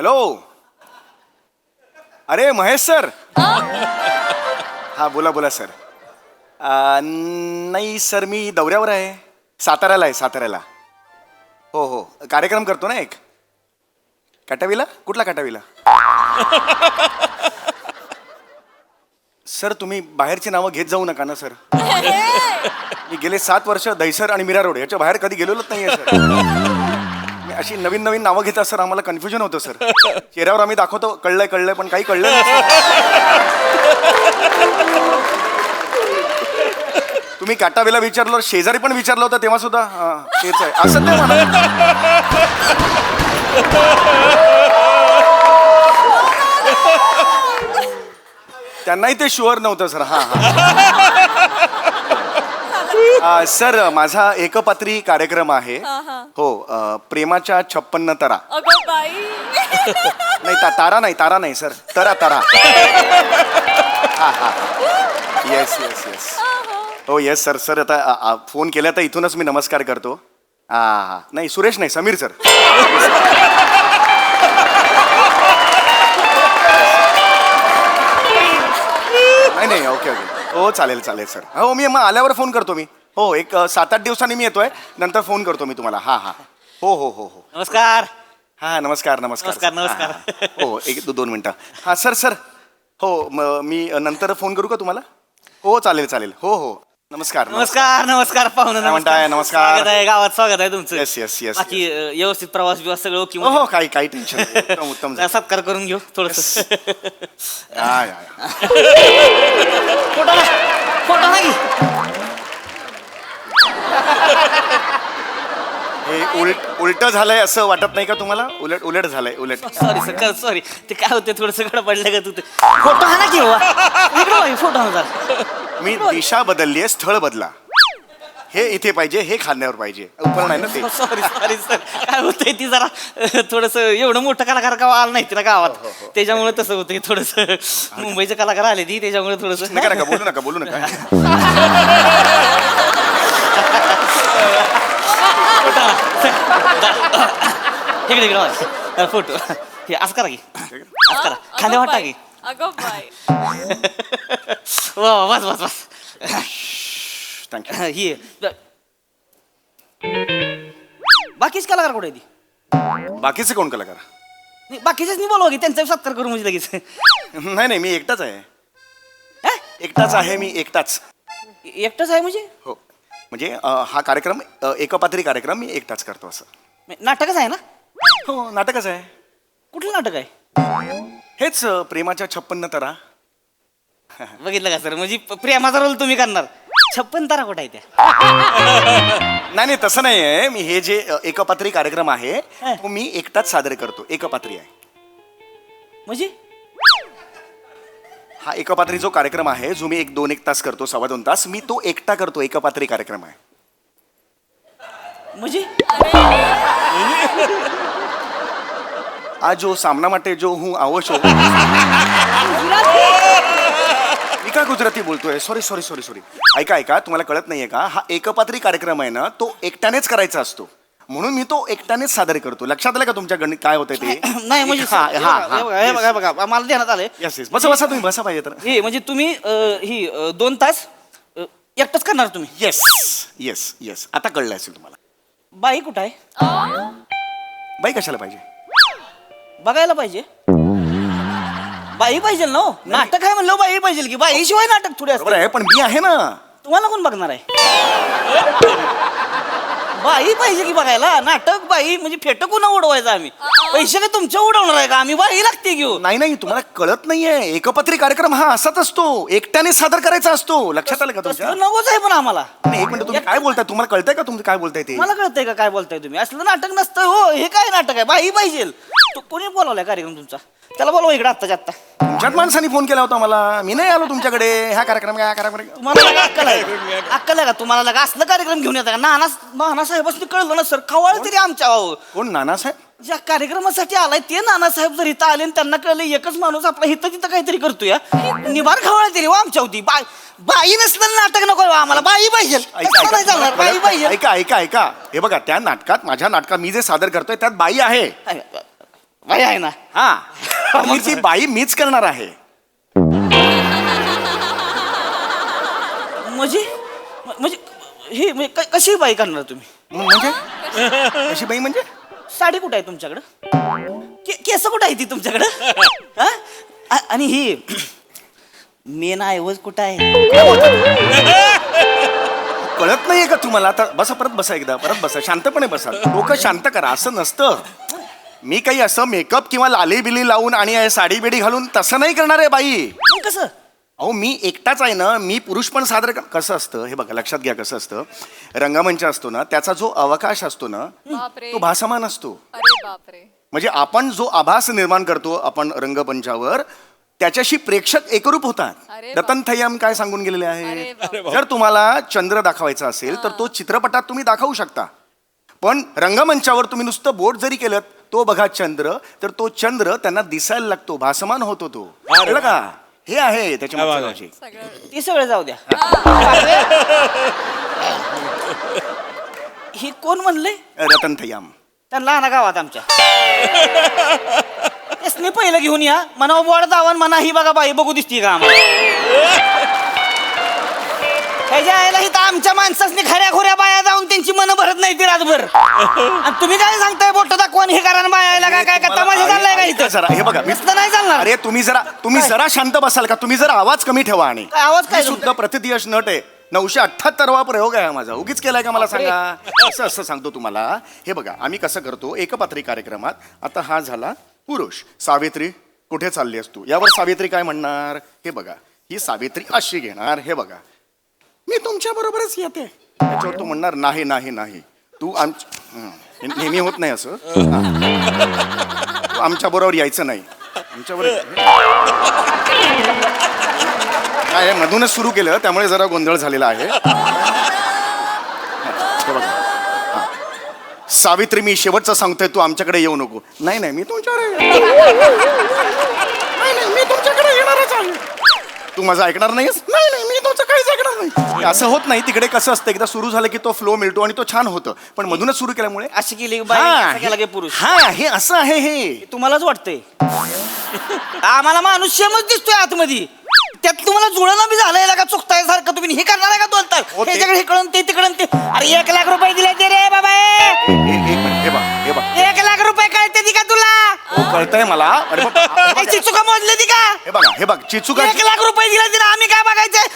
Hello. अरे Mahesh sir. हा बोला बोला सर. नाही सर मी दौऱ्यावर आहे. साताऱ्याला आहे साताऱ्याला. हो हो कार्यक्रम करतो ना एक. काटावीला. कुठला काटावीला? सर तुम्ही बाहेरची नावं घेत जाऊ नका ना सर. मी गेले 7 वर्ष दहिसर आणि मीरा रोड याच्या बाहेर कधी गेलेलोच नाहीये सर. मी अशी नवीन नवीन नावं घेता सर आम्हाला कन्फ्युजन होतं सर. चेहऱ्यावर आम्ही दाखवतो कळलंय कळलंय पण काही कळलं नाही. तुम्ही काटावेला विचारलं शेजारी पण विचारलं होतं तेव्हा सुद्धा तेच आहे असं ते म्हणा. त्यांनाही ते शुअर नव्हतं सर. हा हा सर माझा एकपात्री कार्यक्रम आहे. हो प्रेमाच्या 56 तरा. नाही तारा नाही सर. तरा. हा हा येस येस येस. हो येस सर. सर आता फोन केला तर इथूनच मी नमस्कार करतो. हा हा नाही सुरेश नाही समीर सर. नाही ओके ओके हो चालेल चालेल सर. हो मी मग आल्यावर फोन करतो मी. हो एक 7-8 दिवसांनी मी येतोय नंतर फोन करतो मी तुम्हाला. हा हा हो हो हो हो नमस्कार. हा नमस्कार नमस्कार नमस्कार. हो 1-2 मिनटं. हा सर सर हो मी नंतर फोन करू का तुम्हाला? हो चालेल चालेल. हो हो नमस्कार नमस्कार पाहुणं. म्हणताय? नमस्कार. स्वागत आहे गावात. स्वागत आहे तुमचं. Yes yes yes. बाकी व्यवस्थित प्रवास बिवास सगळं ओके. हो काही टेन्शन नाही. उत्तम उत्तम झालं. सत्कार करून घेऊ थोडस. फोटो नाही. हे उलट झालंय असं वाटत नाही का तुम्हाला? उलट झालंय उलट. Sorry sir sorry. ते काय होते थोडस गडबडलं का तू. फोटो हा ना घेऊ. फोटो हा. मी दिशा बदलली आहे. स्थळ बदला. हे इथे पाहिजे हे खांद्यावर पाहिजे. उपल नाही ना ते. Sorry sir. काय होतंय ती जरा थोडस एवढं मोठं कलाकार गाव आलं नाही तिला गावात. त्याच्यामुळे तसं होतं थोडस. मुंबईचे कलाकार आले ती त्याच्यामुळे थोडस. नका बोलू नका. इकडे फोटो हे असं करा की. असं करा खांद्या वाटा की. बस बस बस. थँक्यू. ही बाकीच कलाकार कुठे ती? बाकीचे कोण कलाकार? बाकीचेच नाही बोलवा की त्यांचा सत्कार करू म्हणजे लगेच. नाही मी एकटाच आहे. एकटाच आहे मी एकटाच. एकटाच आहे म्हणजे? हो म्हणजे हा कार्यक्रम एकपात्री कार्यक्रम मी एकटाच करतो असं. नाटकच आहे ना? हो नाटकच आहे. कुठलं नाटक आहे? हेच प्रेमाच्या 56 तरा. बघितलं का सर म्हणजे प्रेमाचा रोल तुम्ही करणार. 56 तारा कुठे आहे त्या? नाही तसं नाही आहे. मी हे जे एकपात्री कार्यक्रम आहे तो मी एकटाच सादर करतो. एकपात्री आहे म्हणजे हा एकपात्री जो कार्यक्रम आहे जो मी 1 तास करतो 2.25 तास मी तो एकटा करतो. एकपात्री कार्यक्रम आहे म्हणजे आज जो सामना માટે जो હું આવો છો. मी काय गुजराती बोलतोय. सॉरी. ऐका तुम्हाला कळत नाहीये का? हा एकपात्री कार्यक्रम आहे ना तो एकट्यानेच करायचा असतो म्हणून मी तो एकट्यानेच सादर करतो. लक्षात आलं का तुमच्या गणित काय होतंय ते? नाही म्हणजे बघा मला ध्यानात आलंय. येस बसा तुम्ही बसा पाहिजे तर. हे म्हणजे तुम्ही ही 2 तास एकटाच करणार तुम्ही? येस आता कळलं असेल तुम्हाला. बाई कुठं आहे? बाई कशाला पाहिजे? बघायला पाहिजे. बाई पाहिजे ना. नाटक आहे म्हणलं बाई पाहिजे की. बाई शिवाय नाटक थोडे बरोबर आहे पण मी आहे ना. तुम्हाला कोण बघणार आहे? बाई पाहिजे की बघायला. नाटक बाई म्हणजे फेट कोणा उडवायचं आम्ही? पैसे काय तुमच्या उडवणार आहे का? आम्ही बाई लागते घेऊ. नाही तुम्हाला कळत नाहीये. एकपात्री कार्यक्रम हा असाच असतो. एकट्याने सादर करायचा असतो. लक्षात आलं का तुमच्या? नकोच आहे पण आम्हाला. एक मिनिट तुम्ही काय बोलताय? तुम्हाला कळतंय का तुमचं काय बोलताय ते? मला कळतंय का काय बोलताय तुम्ही? असलं नाटक नसतं हो. हे काय नाटक आहे? बाई पाहिजे. तू कोणी बोलावलाय कार्यक्रम तुमचा? त्याला बोलवा इकडे आत्ताच्या आत्ता. तुमच्याच माणसाने फोन केला होता मला. मी नाही आलो तुमच्याकडे. ह्या कार्यक्रम तुम्हाला अक्कल आहे का? तुम्हाला लगा असलं कार्यक्रम घेऊन येतात का? नानासाहेबांनी कळलं ना सर. कवाळ तरी आमच्या कोण नानासाहेब? ज्या कार्यक्रमासाठी आलाय ते नानासाहेब जर इथं आले आणि त्यांना कळलं एकच माणूस आपला हिथं तिथं काहीतरी करतोय निभार खवळ तरी वा आमच्या होती. बाई नसलं नाटक नको आम्हाला. बाई पाहिजे. बाई पाहिजे. ऐका हे बघा त्या नाटकात माझ्या नाटकात मी जे सादर करतोय त्यात बाई आहे. बाई आहे ना. हा मग ती बाई मीच करणार आहे. म्हणजे म्हणजे ही म्हणजे कशी बाई करणार तुम्ही? म्हणजे अशी बाई म्हणजे साडी कुठं आहे तुमच्याकडं? केस कुठं आहे ती तुमच्याकडं? हा? आणि ही मेन ऐवज कुठं आहे? कळत नाहीये का तुम्हाला? आता बसा, परत बसा, एकदा परत बसा, शांतपणे बसा, डोकं शांत करा. असं नसतं. मी काही असं मेकअप किंवा लाली बिली लावून आणि साडी बिडी घालून तसं नाही करणार आहे बाई. मग कसं? अहो मी एकटाच आहे ना. मी पुरुष पण सादर कसं असतं हे बघा, लक्षात घ्या. कसं असतं, रंगमंच असतो ना, त्याचा जो अवकाश असतो ना बापरे. तो भासमान असतो. अरे बापरे. म्हणजे आपण जो आभास निर्माण करतो आपण रंगमंचावर, त्याच्याशी प्रेक्षक एकरूप होतात. अरे रतन थय्यम काय सांगून गेलेले अरे आहे, बापरे. जर तुम्हाला चंद्र दाखवायचा असेल तर तो चित्रपटात तुम्ही दाखवू शकता, पण रंगमंचावर तुम्ही नुसतं बोट जरी केलं, तो बघा चंद्र, तर तो चंद्र त्यांना दिसायला लागतो, भासमान होतो तो. कळलं का? हे आहे त्याच्या मागचं logic. सगळं ती सगळं जाऊ द्या. ही कोण म्हणले? रतन थय्यम. त्यांना आणा गावात आमच्या. यसने पहिलं घेऊन या, म्हणा बोर्ड दावण, म्हणा ही बघा बाई बघू दिसती का आम्हाला. ह्याच्या आईला इथं आमच्या माणसासनी खऱ्या खोऱ्या बाया जाऊन त्यांची मनं भरत नाही ती रातभर. आणि तुम्ही काय सांगताय बोट दाखवून हे करा बायाला काय काय तमाशा चाललाय का इथं? जरा हे बघा, नुसतं नाही चालणार. अरे तुम्ही जरा शांत बसाल का? तुम्ही जरा आवाज कमी ठेवा. आणि काय आवाज काय मी सुद्धा प्रतिदिवस नट आहे. 978वा प्रयोग आहे हा माझा. उगीच केलाय का मला सांगा? असं सांगतो तुम्हाला. हे बघा, आम्ही कसं करतो एकपात्री कार्यक्रमात. आता हा झाला पुरुष. सावित्री कुठे चालली असतो, यावर सावित्री काय म्हणणार हे बघा. ही सावित्री अशी घेणार, हे बघा, मी तुमच्या बरोबरच येते. त्याच्यावर तो म्हणणार नाही नाही नाही, तू नेहमी होत नाही असं. तू आमच्या बरोबर यायचं नाही. आमच्याबरोबर काय मधूनच सुरू केलं, त्यामुळे जरा गोंधळ झालेला आहे. हे बघा. हा. सावित्री मी शेवटचं सांगतोय, तू आमच्याकडे येऊ नको. नाही नाही मी तुमच्याकडे नाही नाही मी तुमच्याकडे येणारच आहे. तू माझं ऐकणार नाहीस? नाही नाही मी तुमचं काहीच ऐकणार नाही. असं होत नाही. तिकडे कसं असतं, एकदा सुरू झालं की तो फ्लो मिळतो आणि तो छान होतं, पण मधूनच सुरू केल्यामुळे अशी केली बाई, असं केला की पुरुष. हा हे असं आहे. हे तुम्हालाच वाटतंय. आम्हाला माणूस शेमच दिसतोय आतमध्ये. त्यात तुम्हाला जुळणं बी झालंय का? चुकताय सारखं तुम्ही हे करणार आहे का? दोन तास हो, ते- ह्याच्याकडे हे कळून ते तिकडून ते. अरे 1 लाख रुपये दिले ते रे बाबा. एक मिनिट, हे बघ हे बघ. 1 लाख रुपये कळते ती का तुला? हो कळतंय मला. अरे बाबा, चिचुका मोजले ती का? हे बघ चिचुका. 1 लाख रुपये दिले तिला, आम्ही काय बघायचंय?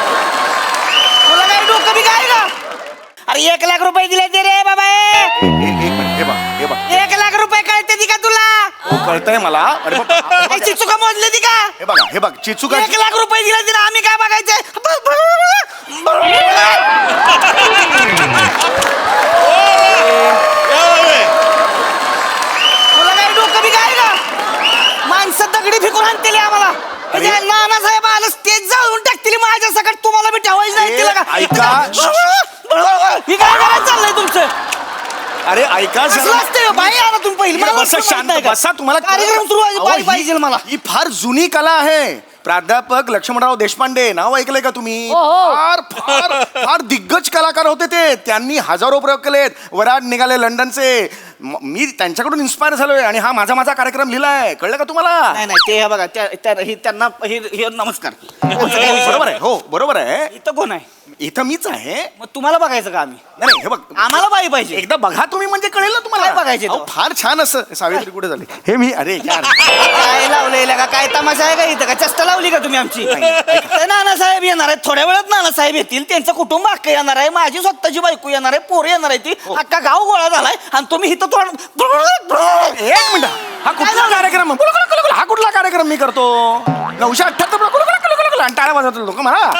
तुला काय डोकं बी काय का? अरे 1 लाख रुपये दिले ते रे बाबा. एक मिनिट, हे बघ 1 लाख रुपये कळते ती का तुला? हो कळतंय मला. अरे बाबा, चिचुका मोजले ती का? हे बघ चिचुका. 1 लाख रुपये दिले तिला, आम्ही काय बघायचंय? तुला काय डोकं बी काय का? माणसं दगडी फेकून आणतील आम्हाला. अरे. नानासाहेब आलं स्टेज जाळून टाकतील माझ्या सकट. तुम्हाला बी ठेवायचं नाही तिला का? ऐका. ही काय करायचं चाललंय तुमचं? अरे ऐका कसलं जरा. असतंय बाई? आला तुम्ही पहिली मला बसा, माहित शांत नाही का? बसा. तुम्हाला कार्यक्रम सुरू आहे, अहो, बाई ही- पाहिजे मला. ही फार जुनी कला आहे. प्राध्यापक लक्ष्मणराव देशपांडे नाव ऐकलंय का तुम्ही? फार फार फार दिग्गज कलाकार होते ते. त्यांनी हजारो प्रयोग केलेत. वराड निघाले लंडनचे. मी त्यांच्याकडून इन्स्पायर झालोय आणि हा माझा कार्यक्रम लिहिलाय. कळलं का तुम्हाला? नाही नाही ते हे बघा त्यांना हे नमस्कार. बरोबर आहे. हो बरोबर आहे. इथं कोण आहे? इथं मीच आहे. मग तुम्हाला बघायचं का आम्ही? नाही हे बघ, आम्हाला बाई पाहिजे. एकदा बघा तुम्ही म्हणजे कळेल ना तुम्हाला. काय बघायचे अहो, तो? फार छान असं. सावित्री कुठे झाली? हे मी अरे यार. काय लावलेलं का? काय तमाशा आहे का इथं? का चेष्टा लावली का तुम्ही आमची? नानासाहेब येणार आहेत थोड्या वेळात. नानासाहेब येतील, त्यांचं कुटुंब अख्खं येणार आहे, माझी स्वतःची बायको येणार आहे, पोरं येणार आहे. ती अख्खा गाव गोळा झालाय आणि तुम्ही इथं एक मिनिट. हा कुठला कार्यक्रम? हा कुठला कार्यक्रम मी करतो? 978 आणि टाळ्या वाजवतो लोक मला.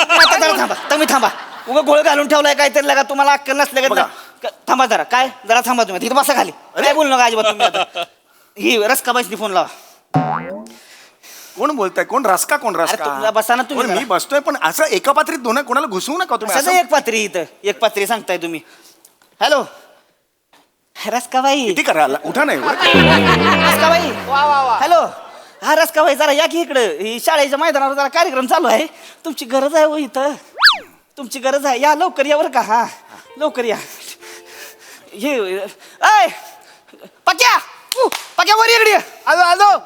थांबा तुम्ही थांबा. उगा गोळ घालून ठेवलाय काहीतरी लगा तुम्हाला अक्कल नसले बघा. का? थांबा जरा. काय जरा थांबा तुम्ही तिथं बसा खाली. काय बोलू नका अजिबात तुम्ही आता. ही रसकाबाईसनी फोन लावा. कोण बोलताय? कोण रसका? कोण अरे तुला बसा ना तुम्ही कोण? मी जरा. बसतोय पण असं एकापात्रीत दोन कोणाला घुसवू नका तुम्ही असं असं. एक पात्री इथं एक पात्री सांगताय तुम्ही. हॅलो रसकाबाई. किती करायला उठा नाही. रसकाबाई. हॅलो हा रसकाबाई जरा या की इकडं. ही शाळेच्या मैदानावर जरा कार्यक्रम चालू आहे. तुमची गरज आहे हो इथं. तुमची गरज आहे, या लवकर या बरं का. हा लवकर या. हे ऐ पक्या, पक्या वर इकडे ये.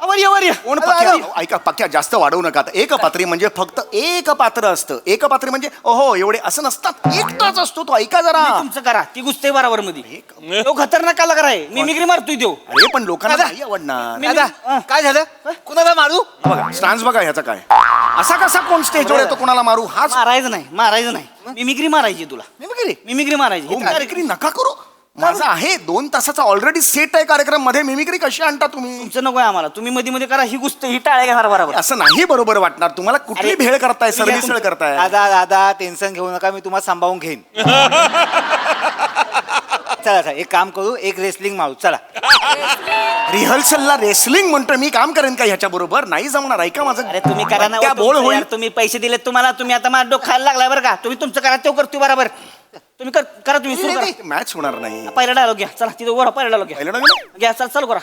वर ये, वर ये. कोण पक्या? ऐका पक्या, जास्त वाढवू नका. आता एक पात्री म्हणजे फक्त एक पात्र असतं. एक पात्री म्हणजे ओहो एवढे असं नसतात, एकटाच असतो तो. ऐका जरा. तुमचं करा, ती गुस्ते बरोबर मध्ये. तो खतरनाक कलाकार आहे, मिमिक्री मारतोय तो. अरे पण लोकांना नाही आवडणार. दादा, काय झालं? कुणाला मारू? बघा स्टान्स बघा ह्याचा काय. असा कसा कोण स्टेजवर येतो कोणाला मारू? हाच मारायचं नाही. मिमिक्री मारायची तुला. मिमिक्री मारायची. हो, मिमिक्री नका करू. माझा आहे 2 तासाचा ऑलरेडी सेट आहे कार्यक्रम मध्ये. मिमिक्री कशी आणता तुम्ही? तुमचं नको आम्हाला. तुम्ही मध्ये मध्ये करा, ही गुस्त ही टाळ्या घेणार बरोबर. असं नाही बरोबर वाटणार तुम्हाला. कुठली भेळ करताय, सरमिसळ करताय. दादा टेन्शन घेऊ नका, मी तुम्हाला सांभाळून घेईन. चला एक काम करू, एक रेसलिंग मारू. चला रिहर्सलला रेसलिंग म्हणतोय मी. काम करेन का ह्याच्या बरोबर? नाही जमणार. ऐका माझं. अरे तुम्ही करा ना. त्या बोल होईल. तुम्ही पैसे दिले तुम्हाला. तुम्ही आता माझा डोकं खायला लागलाय बरं का. तुम्ही तुमचं करा, तो करतोय बरोबर. तुम्ही करा, तुम्ही सुरू करा. मॅच होणार नाही. पहिला डायलॉग घ्या. चला तिथं वर पहिला डायलॉग पहिलं ना घ्या. चल चालू करा.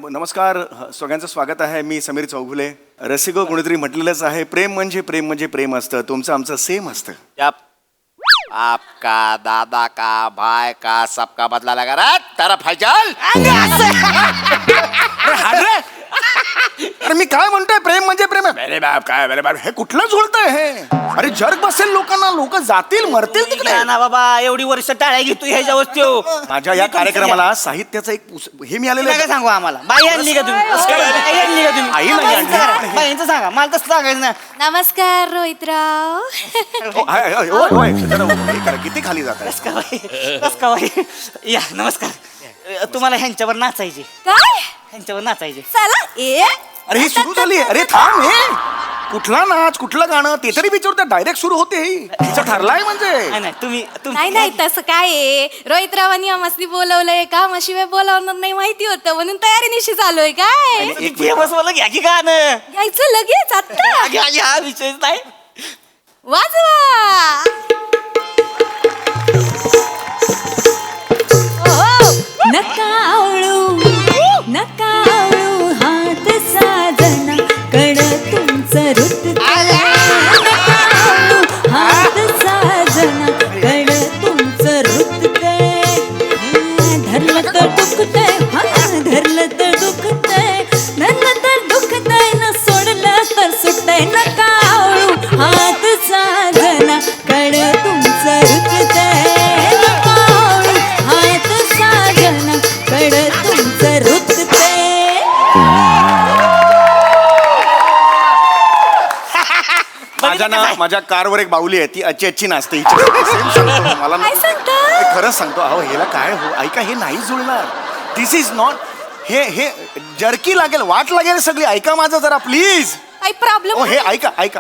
नमस्कार, सगळ्यांचं स्वागत आहे. मी समीर चौगुले. रसिको कोणीतरी म्हटलेलंच आहे, प्रेम म्हणजे प्रेम असतं. तुमचं आमचं सेम असतं. आपका दादा का भाई का सबका बदला लगा रहा तरफ है चल. अरे मी काय म्हणतोय, प्रेम म्हणजे प्रेम. अरे बाप काय, अरे बाप हे कुठलं झुळतंय हे? अरे जर्क बसेल लोकांना, लोक जातील मरतील तिकडे. ना बाबा, एवढी वर्ष टाळ्या घेतोय ह्याच्यावर त्यो. माझ्या या कार्यक्रमाला साहित्याचं एक हे मिळालेलं काय आहे. सांगू आम्हाला? बाई आणली का तुम्ही? बाई आणली का तुम्ही? आई नाही आणली. बाईंचं सांगा, मला तसं सांगायचं ना. नमस्कार रोहितराव. हे करा, किती खाली जात आहे. कस का बाई? या नमस्कार. तुम्हाला ह्यांच्यावर नाचायचे. काय ह्यांच्यावर नाचायचे. चला ए. अरे ही सुरू झाली. अरे थांब, हे कुठला नाच, कुठलं गाणं ते तरी विचारते. डायरेक्ट सुरू होते. तिचं ठरलाय म्हणजे. नाही तुम्ही नाही नाही तसं काय आहे, रोहितरावांनी आम्हाला बोलवलंय का, कामाशिवाय बोलावणार नाही माहिती होतं म्हणून तयारीनिशी चालू आहे. काय एक फेमस मला घ्या की गाणं. घ्यायचं लगेच आता. घ्या विषय नाही. वाजवा. नका आवळू हात साजना कड तुमचं रुत. हात साजना कड तुमचं रुततंय. धरलं तर दुखतंय, धरलं तर दुखतंय, धरलं तर दुखतंय न सोडलं तर सुटतंय. नका आवळू हात साजना कड तुमचं रुततंय. नका आवळू हात साजना कड तुमचं रुततंय. माझ्या कारवर एक बाहुली आहे, ती अच्छी नाचते. मला काय सांगता? खरंच सांगतो. अहो ह्याला काय हो, ऐका हे नाही जुळणार. दिस इज नॉट. हे जर्की लागेल, वाट लागेल सगळी. ऐका माझं जरा प्लीज. काही प्रॉब्लेम? हे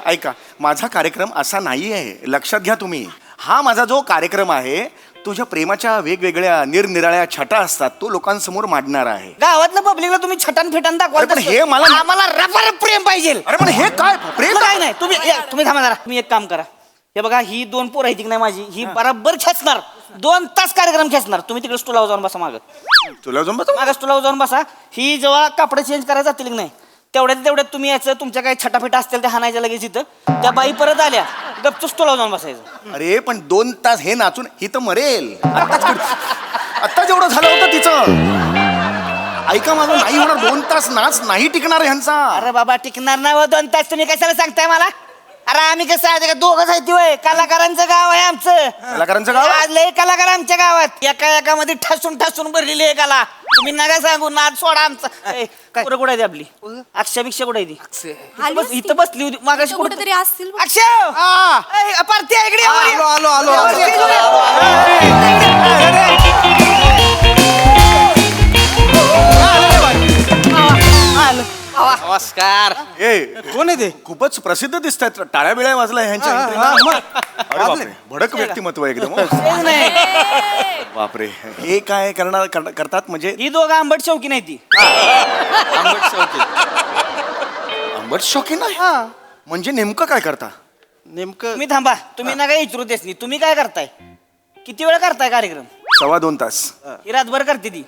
ऐका माझा कार्यक्रम असा नाही आहे. लक्षात घ्या तुम्ही. हा माझा जो कार्यक्रम आहे, तुझ्या प्रेमाच्या वेगवेगळ्या निरनिराळ्या छटा असतात, तो लोकांसमोर मांडणार आहे. गावातल्या पब्लिकला तुम्ही छटान फेटान दाखवा. अरे पण हे मला- आम्हाला रफारफ प्रेम पाहिजे. अरे पण हे काय प्रेम? काय नाही. तुम्ही थांबा जरा. तुम्ही एक काम करा. हे बघा, ही 2 पोरं आहेत की नाही माझी, ही बराबर खेचणार. 2 तास कार्यक्रम खेचणार. तुम्ही तिकडे स्टूलावर जाऊन बसा. तुला जमत बघ. मागं स्टूलावर जाऊन बसा. ही जेव्हा कपडे चेंज करायला जातील की नाही, तेवढ्यात तुम्ही याचं तुमच्या काही छटाफेटा असतील त्या हाणायच्या लगेच इथं. त्या बाई परत आल्या, गपचूप स्टूलावर जाऊन बसायचं. अरे पण 2 तास हे नाचून ही तर मरेल. आता जेवढं झालं होतं तिचं. ऐका माझं, नाही होणार. 2 तास नाच नाही टिकणार ह्यांचा. अरे बाबा, टिकणार नाही. 2 तास तुम्ही कशाला सांगताय मला? अरे आम्ही कसं आहे का, दोघंच आहे वय. कलाकारांचं गाव आहे आमचं. कलाकारांचं गाव? आज लय कलाकार आमच्या गावात. एकामध्ये ठसून भरलेली आहे कला. तुम्ही नका सांगू, नाच सोडा आमचा. कुठं कुठे आहे ती आपली अक्षय कुठे आहे ती? इथं बसली होती मागाशी कुठेतरी असतील. अक्षय पार्टी आहे इकडे. नमस्कार. कोण आहे ते? खूपच प्रसिद्ध दिसत आहेत. टाळ्या बिळ्या वाजल्या ह्यांच्या entry. अरे बापरे, भडक व्यक्तिमत्व आहे एकदम. बापरे, हे काय करतात म्हणजे? ही दोघं आंबट शौकी नाही ती. आंबट शौकीन नाही म्हणजे नेमकं काय करता? नेमकं तुम्ही थांबा. तुम्ही नका विचारू देस नाही. तुम्ही काय करताय? किती वेळ करताय कार्यक्रम? 2.25 तास. ही रातभर करते ती.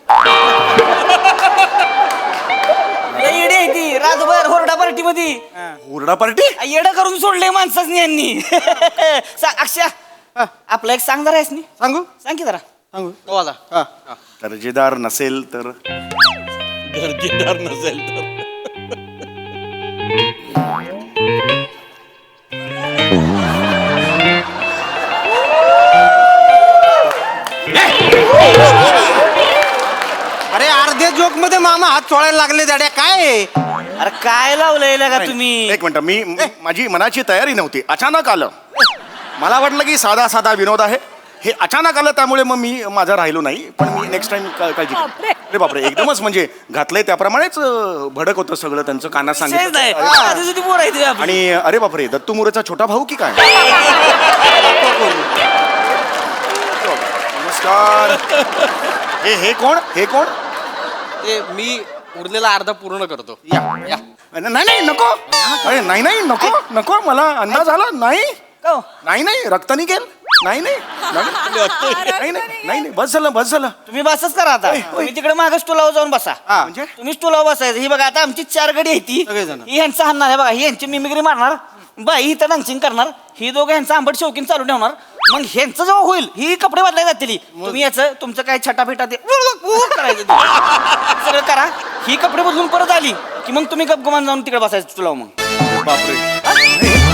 लई येडी आहे ती रातभर होरडा पार्टी मध्ये हुरडा पार्टी येडं करून सोडले माणसाच यांनी अक्षय आपलं एक सांग जरा आहेस नी सांगू सांग की जरा सांगू बोला हा दर्जेदार नसेल तर दर्जेदार नसेल तर अरे अर्ध्या जोक मध्ये मामा हात चोळायला लागले दाड्या काय आहे? अरे काय लावलंय का तुम्ही एक मिनिट माझी मनाची तयारी नव्हती अचानक आलं मला वाटलं की साधा साधा विनोद आहे हे अचानक आलं त्यामुळे मग मी माझा राहिलो नाही पण मी नेक्स्ट टाइम काळजी घेईन. अरे बापरे एकदमच म्हणजे घातलंय त्याप्रमाणेच भडक होतं सगळं त्यांचं कानात विषयच नाही. सांगितलं आधी सुद्धा पोर आहे ती आपली. आणि अरे बापरे दत्तू मोरेचा छोटा भाऊ की काय नमस्कार हे कोण ते मी उरलेला अर्धा पूर्ण करतो या नाही नको अरे नाही नको मला अंदाज आला नाही का हो? नाही रक्त निघेल नाही बस झालं तुम्ही बसच करा आता तुम्ही तिकडे मागे स्टूलावर जाऊन बसा म्हणजे तुम्ही स्टूलावर बसायचं ही बघा आता आमची 4 गडी आहे ती सगळेजण. ही ह्यांचा हाणणार आहे बघा ही यांची मिमिक्री मारणार बाई ही तर डान्सिंग करणार ही दोघं ह्यांचं आंबट शौकीन चालू ठेवणार मग ह्यांचं जेव्हा होईल ही कपडे बदलाय जातील तुम्ही याचं तुमचं काय छटाफिटा ते करायचं ते. सगळं करा ही कपडे बदलून परत आली की मग तुम्ही गपगुमान जाऊन तिकडे बसायचं स्टूलावर मग बापरे